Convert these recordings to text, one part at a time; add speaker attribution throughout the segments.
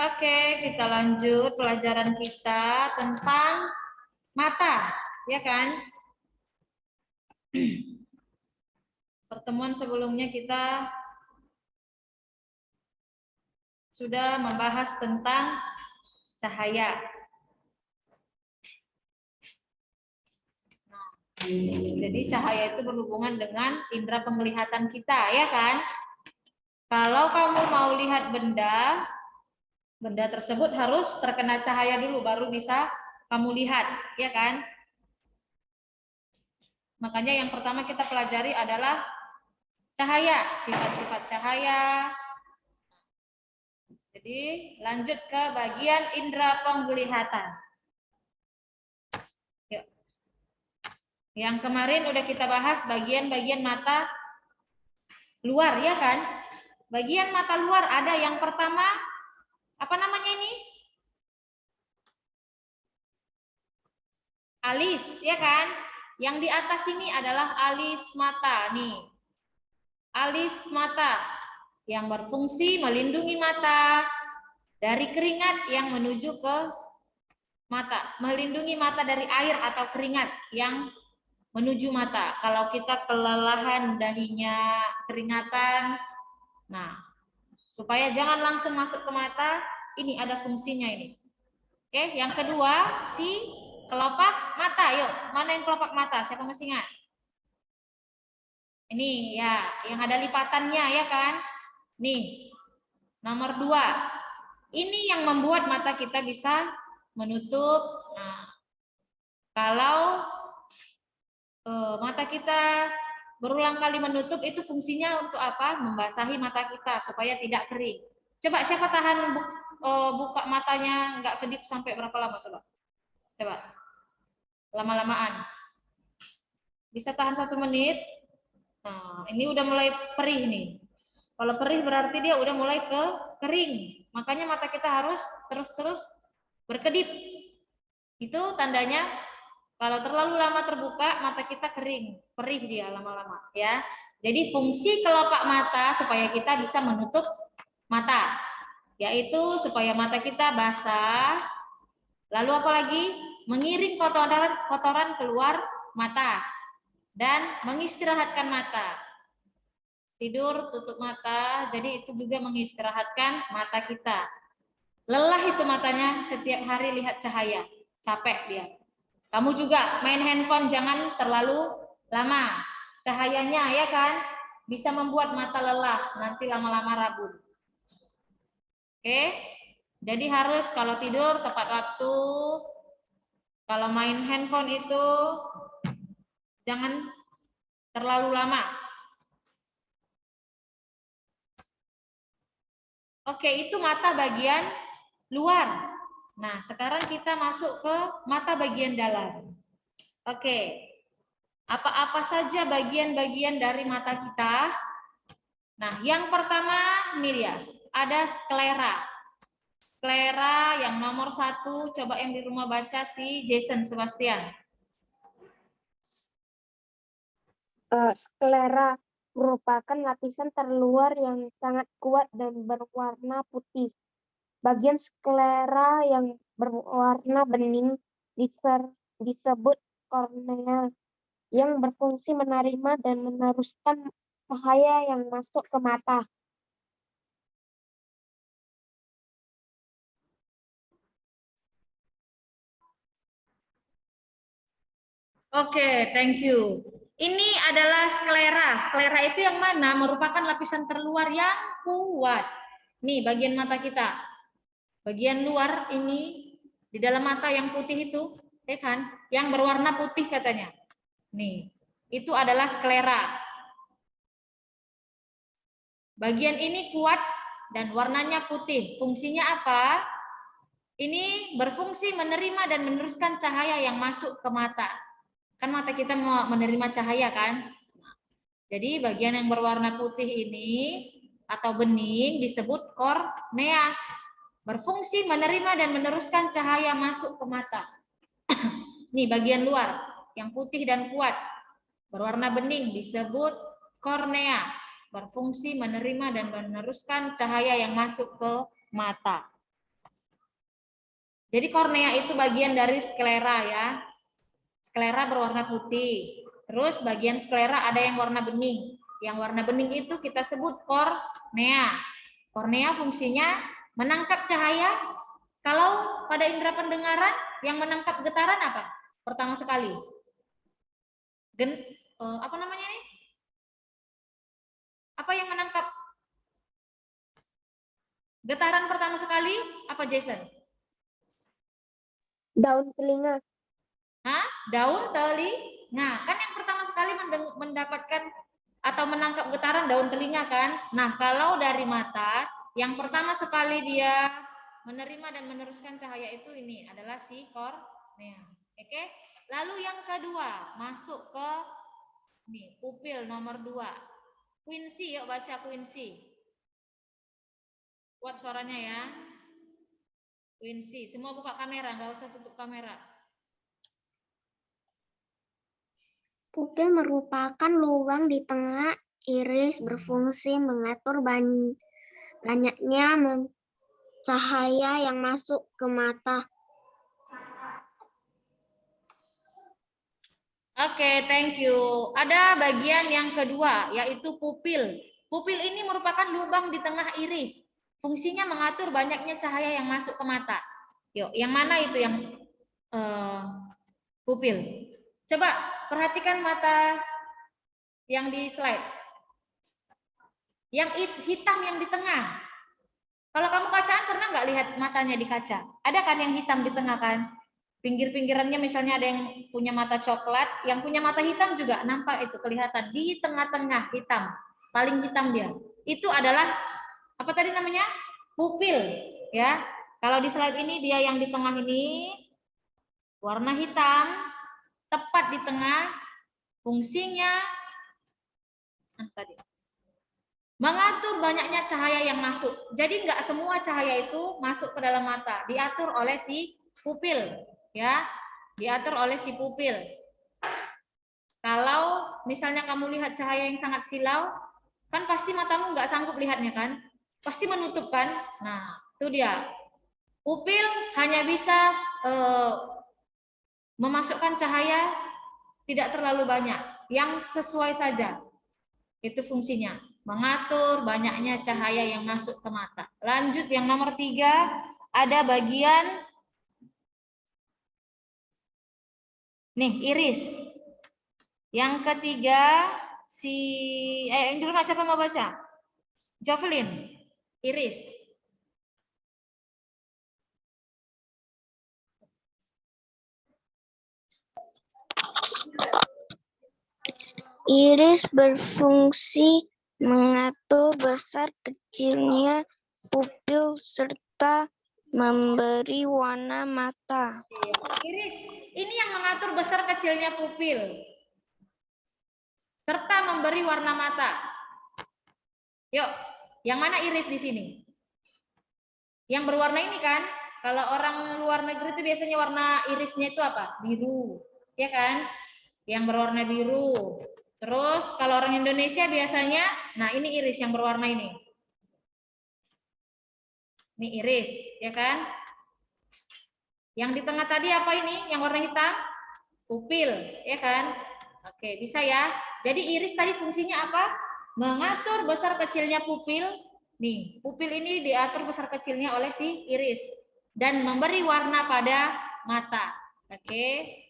Speaker 1: Oke, kita lanjut pelajaran kita tentang mata, ya kan? Pertemuan sebelumnya kita sudah membahas tentang cahaya. Jadi cahaya itu berhubungan dengan indera penglihatan kita, ya kan? Kalau kamu mau lihat benda, benda tersebut harus terkena cahaya dulu, baru bisa kamu lihat, ya kan? Makanya yang pertama kita pelajari adalah cahaya, sifat-sifat cahaya. Jadi lanjut ke bagian indera penglihatan. Yuk. Yang kemarin udah kita bahas bagian-bagian mata luar, ya kan? Bagian mata luar ada yang pertama, apa namanya ini? Alis, ya kan? Yang di atas ini adalah alis mata, nih. Alis mata yang berfungsi melindungi mata dari keringat yang menuju ke mata, melindungi mata dari air atau keringat yang menuju mata. Kalau kita kelelahan, dahinya keringatan, nah, supaya jangan langsung masuk ke mata, ini ada fungsinya ini. Oke, yang kedua, si kelopak mata. Yuk, mana yang kelopak mata? Siapa masih ingat? Ini ya, yang ada lipatannya, ya kan? Nih, nomor 2. Ini yang membuat mata kita bisa menutup. Nah, kalau mata kita berulang kali menutup, itu fungsinya untuk apa? Membasahi mata kita supaya tidak kering. Coba siapa tahan buka matanya nggak kedip sampai berapa lama? Coba lama-lamaan. Bisa tahan 1 menit. Nah, ini udah mulai perih nih. Kalau perih berarti dia udah mulai kering. Makanya mata kita harus terus-terus berkedip. Itu tandanya kalau terlalu lama terbuka, mata kita kering, perih dia lama-lama, ya. Jadi fungsi kelopak mata supaya kita bisa menutup mata, yaitu supaya mata kita basah. Lalu apalagi? Mengiring kotoran keluar mata dan mengistirahatkan mata. Tidur tutup mata, jadi itu juga mengistirahatkan mata kita. Lelah itu matanya setiap hari lihat cahaya, capek dia. Kamu juga main handphone jangan terlalu lama. Cahayanya, ya kan, bisa membuat mata lelah, nanti lama-lama rabun. Oke? Jadi harus kalau tidur tepat waktu. Kalau main handphone itu jangan terlalu lama. Oke, itu mata bagian luar. Nah, sekarang kita masuk ke mata bagian dalam. Oke. Apa-apa saja bagian-bagian dari mata kita? Nah, yang pertama, nih dia, ada sklera. Sklera yang nomor 1, coba yang di rumah baca si Jason Sebastian.
Speaker 2: Sklera merupakan lapisan terluar yang sangat kuat dan berwarna putih. Bagian sklera yang berwarna bening disebut kornea, yang berfungsi menerima dan meneruskan cahaya yang masuk ke mata.
Speaker 1: Oke, thank you. Ini adalah sklera. Sklera itu yang mana? Merupakan lapisan terluar yang kuat. Nih, bagian mata kita. Bagian luar ini, di dalam mata yang putih itu, ya kan? Yang berwarna putih katanya. Nih, itu adalah sklera. Bagian ini kuat dan warnanya putih. Fungsinya apa? Ini berfungsi menerima dan meneruskan cahaya yang masuk ke mata. Kan mata kita mau menerima cahaya kan? Jadi bagian yang berwarna putih ini atau bening disebut kornea. Berfungsi menerima dan meneruskan cahaya masuk ke mata. Nih bagian luar yang putih dan kuat berwarna bening disebut kornea. Berfungsi menerima dan meneruskan cahaya yang masuk ke mata. Jadi kornea itu bagian dari sklera ya. Sklera berwarna putih. Terus bagian sklera ada yang warna bening. Yang warna bening itu kita sebut kornea. Kornea fungsinya menangkap cahaya. Kalau pada indera pendengaran yang menangkap getaran apa? Pertama sekali. Apa namanya nih? Apa yang menangkap getaran pertama sekali? Apa Jason?
Speaker 2: Daun telinga.
Speaker 1: Hah? Daun telinga. Kan yang pertama sekali mendapatkan atau menangkap getaran daun telinga kan? Nah, kalau dari mata, yang pertama sekali dia menerima dan meneruskan cahaya itu ini adalah si kornea. Oke? Lalu yang kedua, masuk ke nih, pupil nomor 2. Quincy, yuk baca Quincy. Kuat suaranya ya. Quincy, semua buka kamera, nggak usah tutup kamera.
Speaker 3: Pupil merupakan lubang di tengah iris berfungsi mengatur banyaknya cahaya yang masuk ke mata.
Speaker 1: Oke, thank you. Ada bagian yang kedua, yaitu pupil. Pupil ini merupakan lubang di tengah iris. Fungsinya mengatur banyaknya cahaya yang masuk ke mata. Yuk, yang mana itu yang pupil? Coba perhatikan mata yang di slide. Yang hitam yang di tengah. Kalau kamu kacaan pernah nggak lihat matanya di kaca? Ada kan yang hitam di tengah kan? Pinggir-pinggirannya misalnya ada yang punya mata coklat, yang punya mata hitam juga nampak itu kelihatan di tengah-tengah hitam, paling hitam dia. Itu adalah apa tadi namanya? Pupil, ya. Kalau di slide ini dia yang di tengah ini warna hitam, tepat di tengah, fungsinya tadi mengatur banyaknya cahaya yang masuk. Jadi nggak semua cahaya itu masuk ke dalam mata, diatur oleh si pupil, ya, diatur oleh si pupil. Kalau misalnya kamu lihat cahaya yang sangat silau, kan pasti matamu nggak sanggup lihatnya kan, pasti menutup kan. Nah, itu dia. Pupil hanya bisa memasukkan cahaya tidak terlalu banyak, yang sesuai saja. Itu fungsinya, mengatur banyaknya cahaya yang masuk ke mata. Lanjut yang nomor 3, ada bagian nih iris. Yang ketiga yang dulu nggak siapa mau baca? Jovelyn, iris.
Speaker 3: Iris berfungsi mengatur besar kecilnya pupil serta memberi warna mata.
Speaker 1: Iris, ini yang mengatur besar kecilnya pupil serta memberi warna mata. Yuk, yang mana iris di sini? Yang berwarna ini kan? Kalau orang luar negeri itu biasanya warna irisnya itu apa? Biru, ya kan? Yang berwarna biru. Terus kalau orang Indonesia biasanya, nah ini iris yang berwarna ini. Ini iris, ya kan? Yang di tengah tadi apa ini? Yang warna hitam? Pupil, ya kan? Oke, bisa ya. Jadi iris tadi fungsinya apa? Mengatur besar kecilnya pupil. Nih, pupil ini diatur besar kecilnya oleh si iris dan memberi warna pada mata. Oke.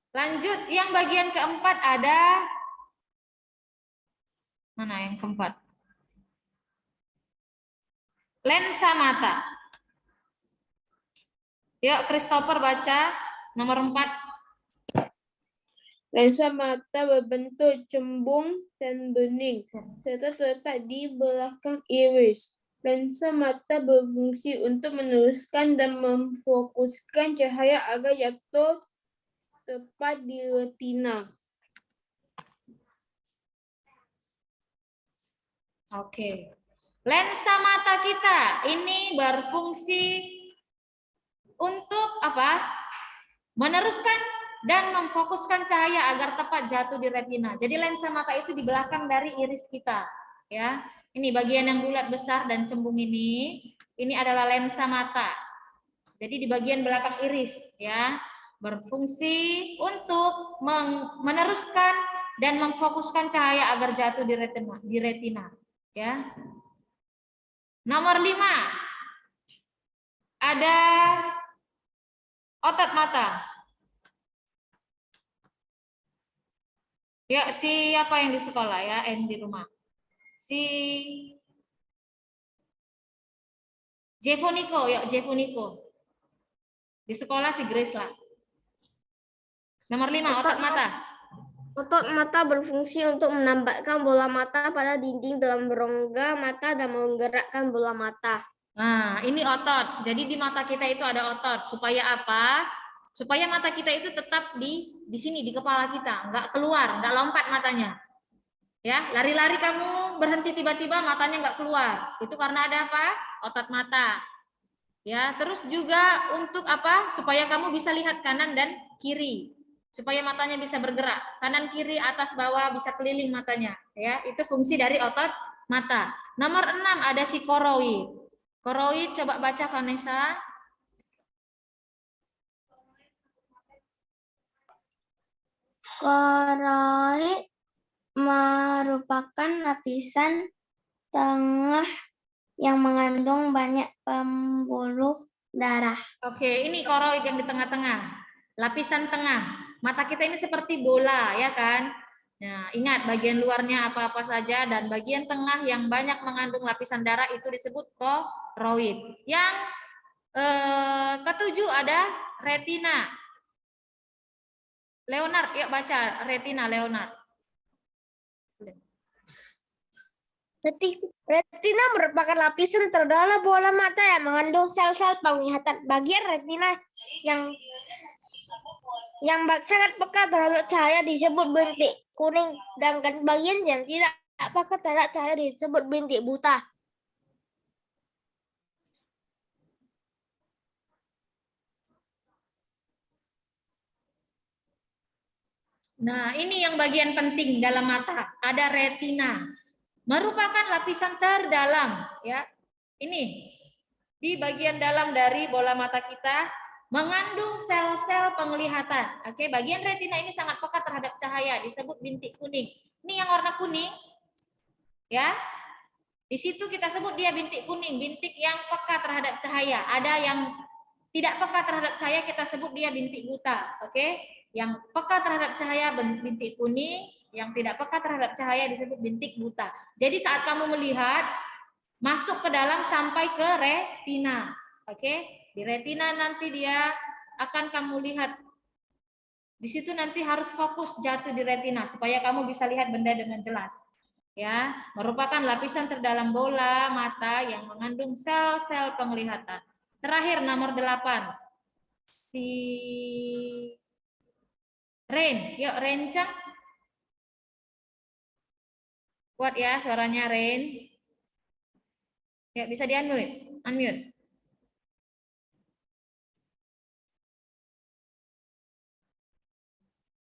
Speaker 1: Lanjut, yang bagian keempat ada mana yang keempat? Lensa mata. Yuk, Christopher baca nomor 4.
Speaker 4: Lensa mata berbentuk cembung dan bening, serta terletak di belakang iris. Lensa mata berfungsi untuk meneruskan dan memfokuskan cahaya agar jatuh tepat di retina.
Speaker 1: Oke. Lensa mata kita ini berfungsi untuk apa? Meneruskan dan memfokuskan cahaya agar tepat jatuh di retina. Jadi lensa mata itu di belakang dari iris kita, ya. Ini bagian yang bulat besar dan cembung ini adalah lensa mata. Jadi di bagian belakang iris ya, berfungsi untuk meneruskan dan memfokuskan cahaya agar jatuh di retina ya. Nomor 5 ada otot mata. Ya, siapa yang di sekolah ya, di rumah? Si Jevoniko, yuk Jevoniko. Di sekolah si Grace lah. Nomor 5, otot mata.
Speaker 5: Otot mata berfungsi untuk menambahkan bola mata pada dinding dalam rongga mata dan menggerakkan bola mata.
Speaker 1: Nah, ini otot. Jadi di mata kita itu ada otot. Supaya apa? Supaya mata kita itu tetap di sini, di kepala kita. Nggak keluar, nggak lompat matanya. Ya, lari-lari kamu berhenti tiba-tiba matanya nggak keluar. Itu karena ada apa? Otot mata. Ya, terus juga untuk apa? Supaya kamu bisa lihat kanan dan kiri. Supaya matanya bisa bergerak. Kanan, kiri, atas, bawah, bisa keliling matanya. Ya, itu fungsi dari otot mata. Nomor 6 ada si koroid. Koroid, coba baca Vanessa.
Speaker 3: Koroid merupakan lapisan tengah yang mengandung banyak pembuluh darah.
Speaker 1: Oke, ini koroid yang di tengah-tengah. Lapisan tengah. Mata kita ini seperti bola, ya kan? Nah, ingat bagian luarnya apa-apa saja dan bagian tengah yang banyak mengandung lapisan darah itu disebut koroid. Yang ketujuh ada retina. Leonard, yuk baca retina Leonard.
Speaker 5: Retina merupakan lapisan terdalam bola mata yang mengandung sel-sel penglihatan. Bagian retina yang sangat peka terhadap cahaya disebut bintik kuning, sedangkan bagian yang tidak peka terhadap cahaya disebut bintik buta.
Speaker 1: Nah, ini yang bagian penting dalam mata. Ada retina. Merupakan lapisan terdalam, ya. Ini di bagian dalam dari bola mata kita mengandung sel-sel penglihatan. Oke, bagian retina ini sangat peka terhadap cahaya, disebut bintik kuning. Ini yang warna kuning, ya. Di situ kita sebut dia bintik kuning, bintik yang peka terhadap cahaya. Ada yang tidak peka terhadap cahaya, kita sebut dia bintik buta. Oke, yang peka terhadap cahaya bintik kuning, yang tidak peka terhadap cahaya disebut bintik buta. Jadi saat kamu melihat, masuk ke dalam sampai ke retina. Oke, di retina nanti dia akan kamu lihat. Di situ nanti harus fokus jatuh di retina supaya kamu bisa lihat benda dengan jelas. Ya, merupakan lapisan terdalam bola mata yang mengandung sel-sel penglihatan. Terakhir nomor 8. Si Rain, yuk Rain Cang. Kuat ya suaranya Rain. Ya, bisa di-unmute. Unmute.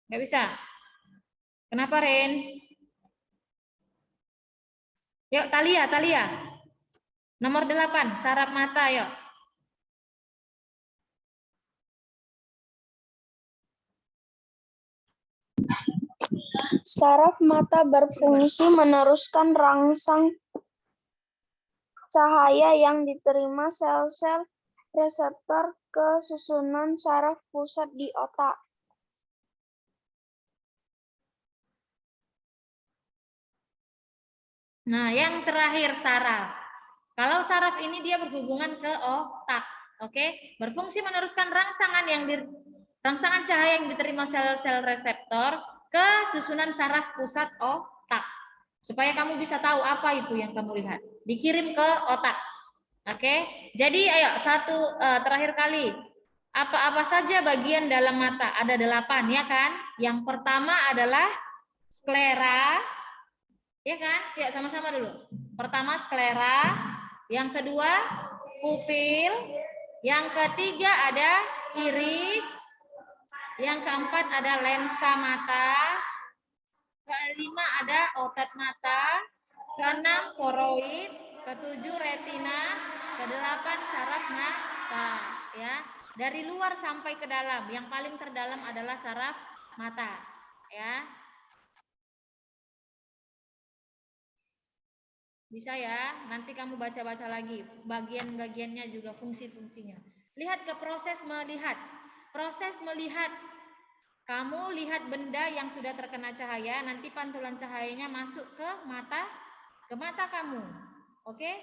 Speaker 1: Nggak bisa. Kenapa, Ren? Yuk, Talia. Nomor 8, saraf mata, yuk.
Speaker 3: Saraf mata berfungsi meneruskan rangsang cahaya yang diterima sel-sel reseptor ke susunan saraf pusat di otak.
Speaker 1: Nah, yang terakhir saraf. Kalau saraf ini dia berhubungan ke otak, oke? Berfungsi meneruskan rangsangan cahaya yang diterima sel-sel reseptor ke susunan saraf pusat otak. Supaya kamu bisa tahu apa itu yang kamu lihat. Dikirim ke otak. Oke? Jadi ayo terakhir kali. Apa-apa saja bagian dalam mata? Ada 8 ya kan? Yang pertama adalah sklera. Ya kan? Yuk sama-sama dulu. Pertama sklera, yang kedua pupil, yang ketiga ada iris, yang keempat ada lensa mata, kelima ada otot mata, Keenam koroid, ketujuh retina, kedelapan saraf mata, ya. Dari luar sampai ke dalam, yang paling terdalam adalah saraf mata, ya. Bisa ya, nanti kamu baca-baca lagi bagian-bagiannya juga fungsi-fungsinya. Lihat ke proses melihat. Proses melihat, kamu lihat benda yang sudah terkena cahaya, nanti pantulan cahayanya masuk ke mata kamu. Oke?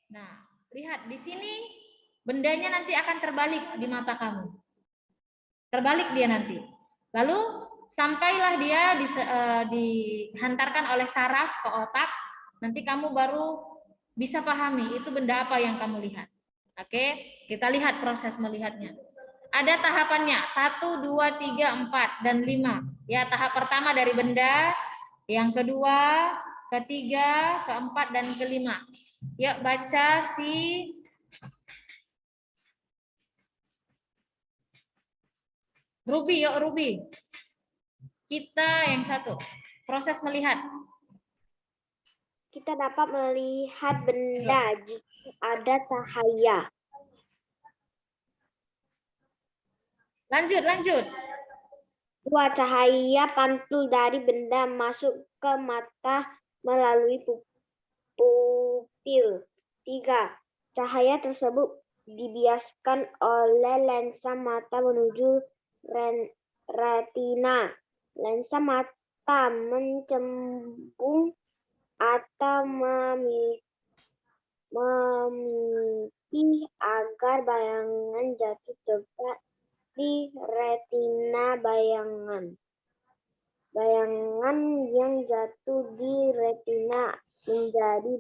Speaker 1: Nah, lihat di sini bendanya nanti akan terbalik di mata kamu. Terbalik dia nanti. Lalu sampailah dia dihantarkan oleh saraf ke otak, nanti kamu baru bisa pahami itu benda apa yang kamu lihat. Oke, kita lihat proses melihatnya. Ada tahapannya 1, 2, 3, 4, dan 5. Ya, tahap pertama dari benda, yang kedua, ketiga, keempat, dan kelima. Yuk baca si Ruby, yuk Ruby. Kita yang satu, proses melihat.
Speaker 5: Kita dapat melihat benda jika ada cahaya.
Speaker 1: Lanjut.
Speaker 5: Dua, cahaya pantul dari benda masuk ke mata melalui pupil. 3. Cahaya tersebut dibiaskan oleh lensa mata menuju retina. Lensa mata mencembung atau memipih agar bayangan jatuh tepat di retina. Bayangan yang jatuh di retina menjadi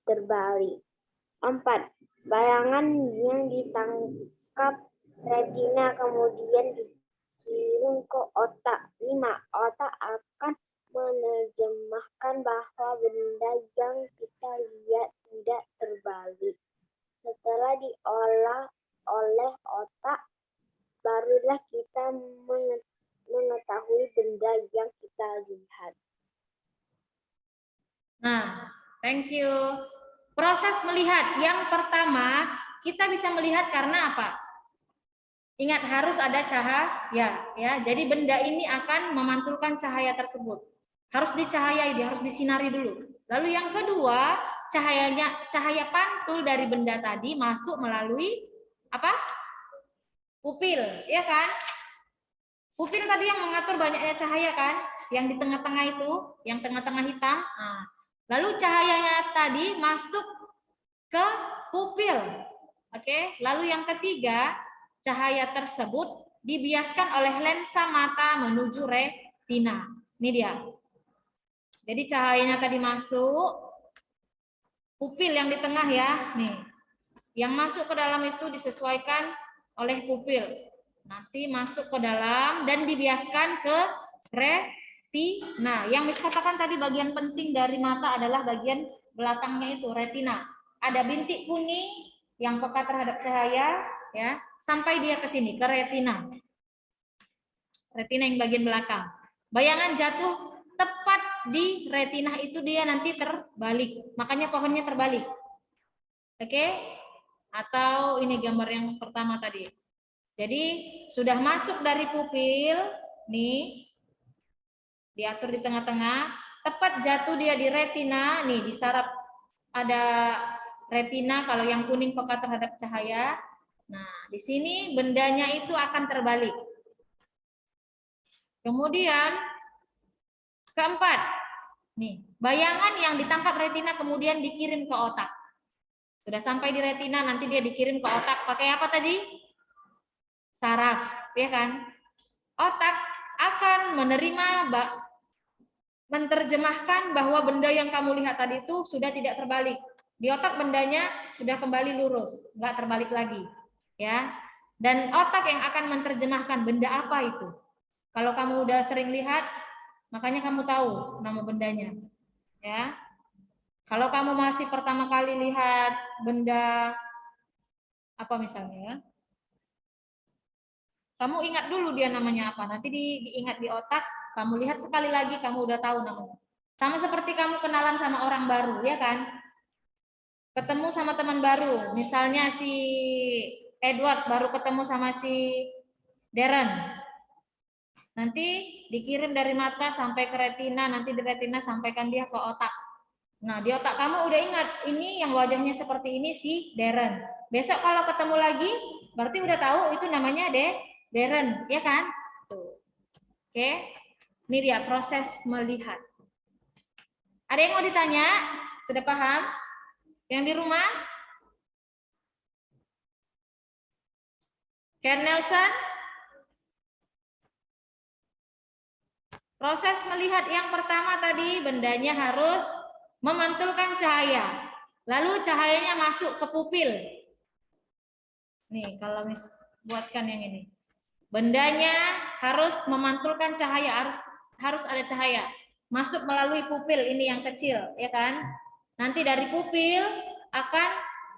Speaker 5: terbalik. 4. Bayangan yang ditangkap retina kemudian dikirim ke otak. 5. Otak akan menerjemahkan bahwa benda yang kita lihat tidak terbalik. Setelah diolah oleh otak, barulah kita mengetahui benda yang kita lihat.
Speaker 1: Nah, thank you. Proses melihat yang pertama, kita bisa melihat karena apa? Ingat, harus ada cahaya, ya. Jadi benda ini akan memantulkan cahaya tersebut. Harus dicahayai, dia harus disinari dulu. Lalu yang kedua, cahaya pantul dari benda tadi masuk melalui apa? Pupil, ya kan? Pupil tadi yang mengatur banyaknya cahaya kan? Yang di tengah-tengah itu, yang tengah-tengah hitam. Nah, lalu cahayanya tadi masuk ke pupil. Oke, lalu yang ketiga, cahaya tersebut dibiaskan oleh lensa mata menuju retina. Ini dia. Jadi cahayanya tadi masuk, pupil yang di tengah ya, nih. Yang masuk ke dalam itu disesuaikan oleh pupil. Nanti masuk ke dalam dan dibiaskan ke retina. Yang dikatakan tadi bagian penting dari mata adalah bagian belakangnya itu, retina. Ada bintik kuning yang peka terhadap cahaya, ya, sampai dia ke sini, ke retina. Retina yang bagian belakang. Bayangan jatuh tepat di retina itu dia nanti terbalik. Makanya pohonnya terbalik. Oke? Atau ini gambar yang pertama tadi. Jadi sudah masuk dari pupil, nih, diatur di tengah-tengah, tepat jatuh dia di retina, nih di saraf ada retina, kalau yang kuning peka terhadap cahaya. Nah, di sini bendanya itu akan terbalik. Kemudian keempat, nih, bayangan yang ditangkap retina kemudian dikirim ke otak. Sudah sampai di retina, nanti dia dikirim ke otak. Pakai apa tadi? Saraf, ya kan? Otak akan menerjemahkan bahwa benda yang kamu lihat tadi itu sudah tidak terbalik. Di otak bendanya sudah kembali lurus, nggak terbalik lagi, ya. Dan otak yang akan menerjemahkan benda apa itu. Kalau kamu udah sering lihat, makanya kamu tahu nama bendanya, ya. Kalau kamu masih pertama kali lihat benda apa misalnya, kamu ingat dulu dia namanya apa. Nanti diingat di otak, kamu lihat sekali lagi, kamu udah tahu namanya. Sama seperti kamu kenalan sama orang baru, ya kan? Ketemu sama teman baru, misalnya si Edward baru ketemu sama si Darren. Nanti dikirim dari mata sampai ke retina, nanti di retina sampaikan dia ke otak. Nah, di otak kamu udah ingat, ini yang wajahnya seperti ini si Darren. Besok kalau ketemu lagi, berarti udah tahu itu namanya Darren, ya kan? Tuh. Oke, ini dia proses melihat. Ada yang mau ditanya? Sudah paham? Yang di rumah? Ken Nelson? Proses melihat yang pertama tadi, bendanya harus memantulkan cahaya. Lalu cahayanya masuk ke pupil. Nih, kalau buatkan yang ini. Bendanya harus memantulkan cahaya, harus ada cahaya. Masuk melalui pupil ini yang kecil, ya kan? Nanti dari pupil akan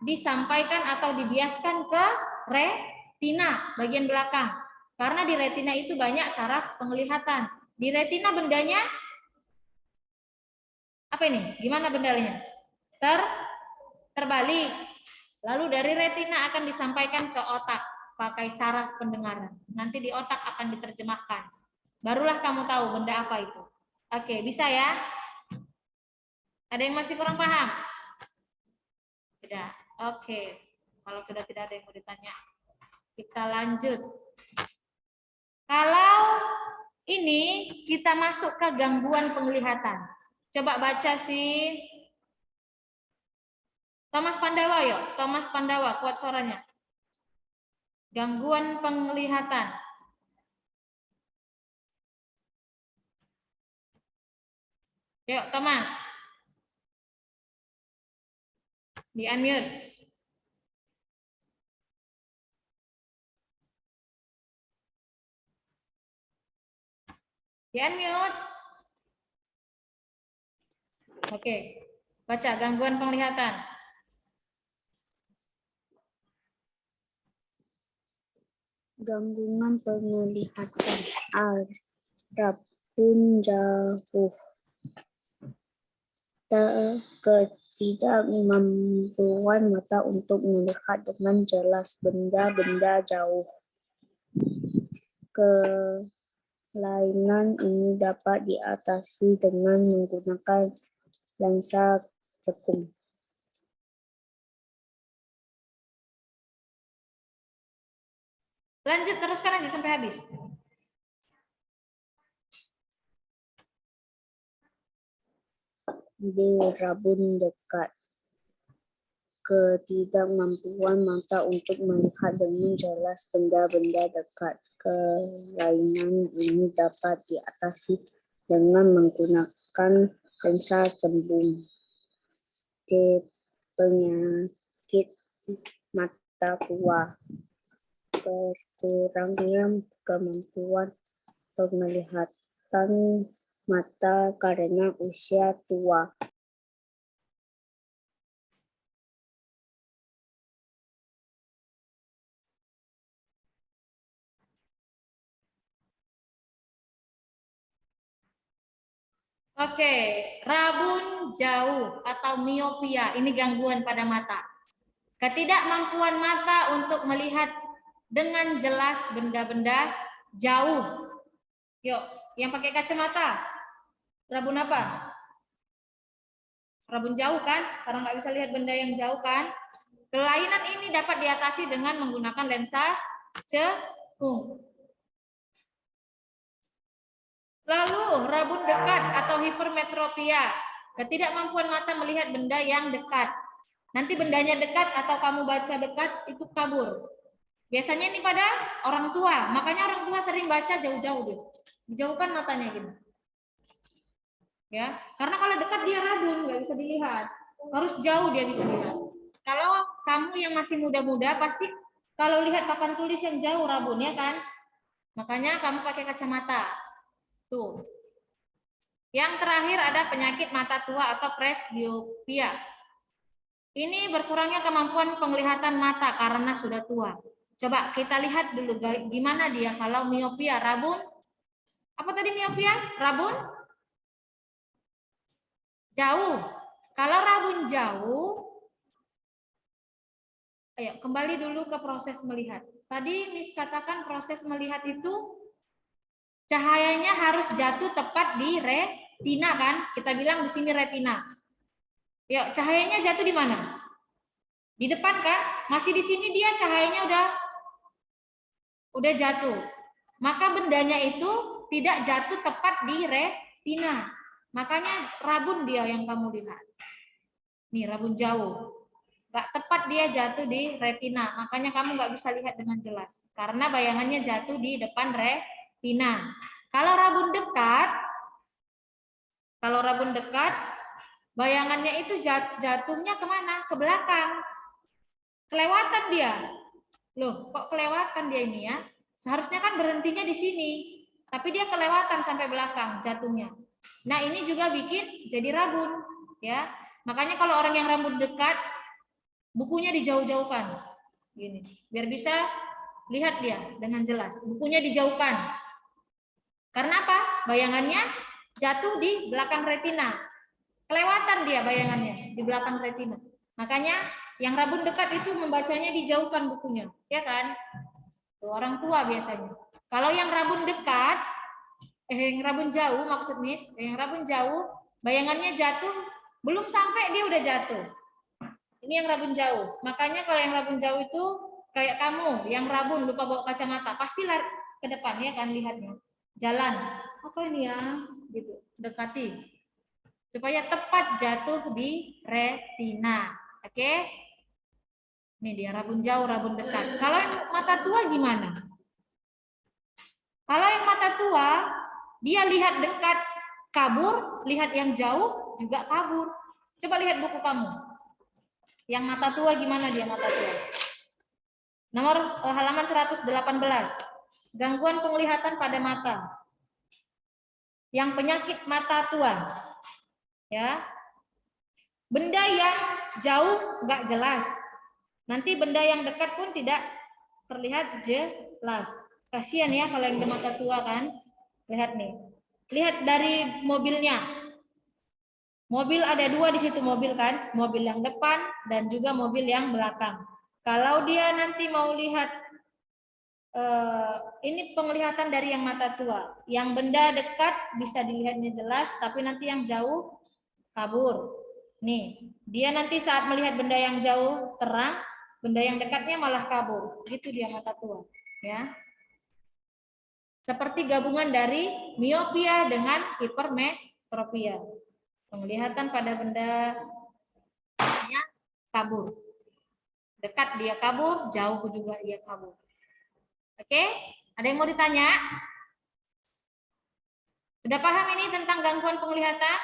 Speaker 1: disampaikan atau dibiaskan ke retina bagian belakang. Karena di retina itu banyak saraf penglihatan. Di retina bendanya apa ini? Gimana bendanya? Terbalik. Lalu dari retina akan disampaikan ke otak pakai saraf pendengaran. Nanti di otak akan diterjemahkan. Barulah kamu tahu benda apa itu. Oke, bisa ya? Ada yang masih kurang paham? Tidak. Oke. Kalau sudah tidak ada yang mau ditanya, kita lanjut. Kalau ini kita masuk ke gangguan penglihatan. Coba baca sih. Thomas Pandawa yuk. Thomas Pandawa, kuat suaranya. Gangguan penglihatan. Yuk, Thomas. Di unmute. Di unmute. Oke. Baca gangguan penglihatan.
Speaker 3: Gangguan penglihatan. Rabun jauh. Ketidakmampuan mata untuk melihat dengan jelas benda-benda jauh. Kelainan ini dapat diatasi dengan menggunakan lensa cekung.
Speaker 1: Lanjut, teruskan aja sampai habis.
Speaker 3: Di rabun dekat. Ketidakmampuan mata untuk melihat dengan jelas benda-benda dekat. Kelainan ini dapat diatasi dengan menggunakan lensa cembung. Penyakit mata tua. Berkurangnya kemampuan penglihatan mata karena usia tua.
Speaker 1: Oke, rabun jauh atau miopia, ini gangguan pada mata. Ketidakmampuan mata untuk melihat dengan jelas benda-benda jauh. Yuk, yang pakai kacamata, rabun apa? Rabun jauh kan? Karena nggak bisa lihat benda yang jauh kan? Kelainan ini dapat diatasi dengan menggunakan lensa cekung. Lalu rabun dekat atau hipermetropia, ketidakmampuan mata melihat benda yang dekat. Nanti bendanya dekat atau kamu baca dekat itu kabur. Biasanya ini pada orang tua, makanya orang tua sering baca jauh-jauh deh. Dijauhkan matanya gitu. Ya, karena kalau dekat dia rabun, nggak bisa dilihat. Harus jauh dia bisa lihat. Kalau kamu yang masih muda-muda pasti kalau lihat papan tulis yang jauh rabun ya kan? Makanya kamu pakai kacamata. Tuh. Yang terakhir ada penyakit mata tua atau presbiopia. Ini berkurangnya kemampuan penglihatan mata karena sudah tua. Coba kita lihat dulu gimana dia kalau miopia, rabun. Apa tadi miopia? Rabun? Jauh. Kalau rabun jauh, ayo kembali dulu ke proses melihat. Tadi Miss katakan proses melihat itu cahayanya harus jatuh tepat di retina kan? Kita bilang di sini retina. Yuk, cahayanya jatuh di mana? Di depan kan? Masih di sini dia cahayanya udah jatuh. Maka bendanya itu tidak jatuh tepat di retina. Makanya rabun dia yang kamu lihat. Nih, rabun jauh. Nggak tepat dia jatuh di retina. Makanya kamu nggak bisa lihat dengan jelas. Karena bayangannya jatuh di depan retina. Kalau rabun dekat, bayangannya itu jatuhnya kemana? Ke belakang. Kelewatan dia. Loh, kok kelewatan dia ini ya? Seharusnya kan berhentinya di sini. Tapi dia kelewatan sampai belakang jatuhnya. Nah, ini juga bikin jadi rabun. Ya. Makanya kalau orang yang rambut dekat, bukunya dijauh-jauhkan. Gini, biar bisa lihat dia dengan jelas. Bukunya dijauhkan. Karena apa? Bayangannya jatuh di belakang retina. Kelewatan dia bayangannya di belakang retina. Makanya yang rabun dekat itu membacanya dijauhkan bukunya, ya kan? Tuh, orang tua biasanya. Kalau yang rabun dekat, yang rabun jauh maksud Miss, yang rabun jauh, bayangannya jatuh, belum sampai dia udah jatuh. Ini yang rabun jauh. Makanya kalau yang rabun jauh itu kayak kamu yang rabun lupa bawa kacamata, pasti lari ke depan ya kan lihatnya. Jalan. Apa ini ya? Gitu. Dekati. Supaya tepat jatuh di retina. Oke? Ini dia rabun jauh, rabun dekat. Kalau yang mata tua gimana? Kalau yang mata tua, dia lihat dekat kabur, lihat yang jauh juga kabur. Coba lihat buku kamu. Yang mata tua gimana dia mata tua? Nomor halaman 118. Gangguan penglihatan pada mata. Yang penyakit mata tua. Ya. Benda yang jauh nggak jelas. Nanti benda yang dekat pun tidak terlihat jelas. Kasihan ya kalau yang mata tua kan. Lihat nih. Lihat dari mobilnya. Mobil ada dua di situ mobil kan, mobil yang depan dan juga mobil yang belakang. Kalau dia nanti mau lihat, ini penglihatan dari yang mata tua. Yang benda dekat bisa dilihatnya jelas, tapi nanti yang jauh kabur. Nih, dia nanti saat melihat benda yang jauh terang, benda yang dekatnya malah kabur. Gitu dia mata tua, ya. Seperti gabungan dari miopia dengan hipermetropia. Penglihatan pada benda kabur. Dekat dia kabur, jauh juga dia kabur. Oke? Ada yang mau ditanya? Sudah paham ini tentang gangguan penglihatan?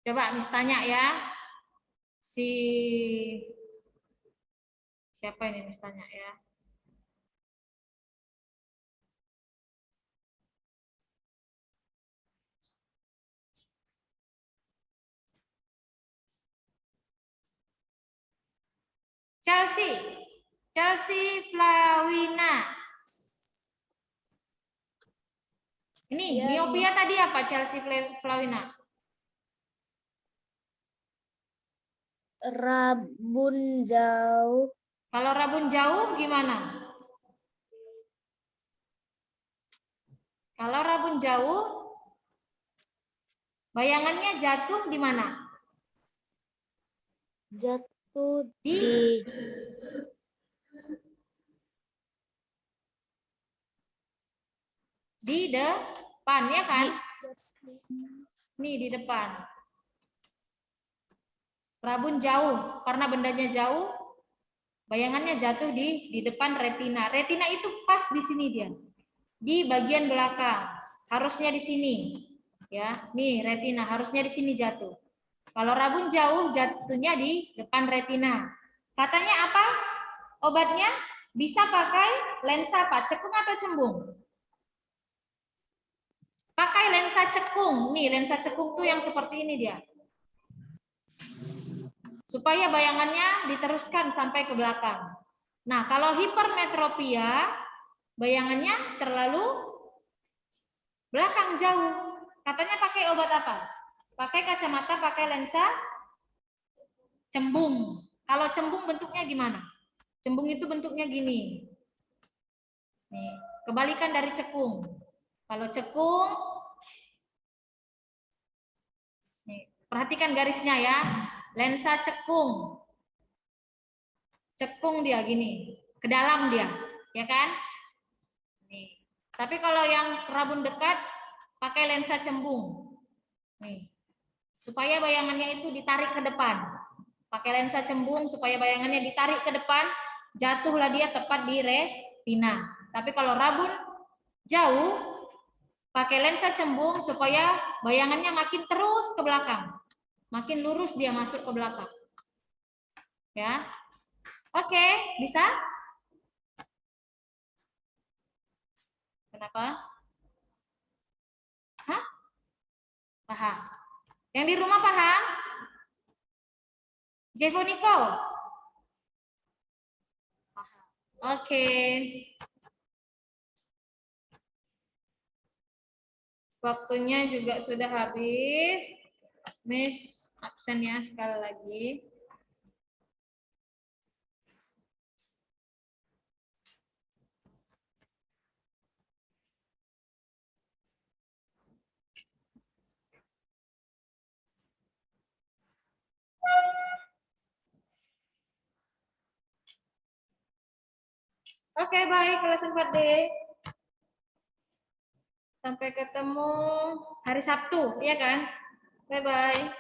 Speaker 1: Coba Miss tanya ya. Siapa ini Miss tanya ya? Chelsea Flawina. Ini
Speaker 4: Ya,
Speaker 1: miopia tadi apa Chelsea Flawina?
Speaker 5: Rabun jauh.
Speaker 1: Kalau rabun jauh gimana? Kalau rabun jauh, bayangannya jatuh di mana?
Speaker 5: Jatuh
Speaker 1: di depan ya kan? Nih di depan. Rabun jauh karena bendanya jauh, bayangannya jatuh di depan retina. Retina itu pas di sini dia. Di bagian belakang. Harusnya di sini. Ya, nih retina harusnya di sini jatuh. Kalau rabun jauh jatuhnya di depan retina. Katanya apa? Obatnya bisa pakai lensa apa? Cekung atau cembung? Pakai lensa cekung. Nih, lensa cekung tuh yang seperti ini dia. Supaya bayangannya diteruskan sampai ke belakang. Nah, kalau hipermetropia, bayangannya terlalu belakang jauh. Katanya pakai obat apa? Pakai kacamata, pakai lensa cembung. Kalau cembung bentuknya gimana? Cembung itu bentuknya gini. Nih, kebalikan dari cekung. Kalau cekung, nih, perhatikan garisnya ya. Lensa cekung. Cekung dia gini, ke dalam dia, ya kan? Nih. Tapi kalau yang serabun dekat, pakai lensa cembung. Nih. Supaya bayangannya itu ditarik ke depan. Pakai lensa cembung supaya bayangannya ditarik ke depan, jatuhlah dia tepat di retina. Tapi kalau rabun jauh, pakai lensa cembung supaya bayangannya makin terus ke belakang. Makin lurus dia masuk ke belakang. Ya. Oke, bisa? Kenapa? Hah? Paham. Yang di rumah paham? Jevoniko? Paham. Oke. Waktunya juga sudah habis. Miss absen ya sekali lagi. Oke, baik kelas 4D. Sampai ketemu hari Sabtu, iya kan? Bye-bye.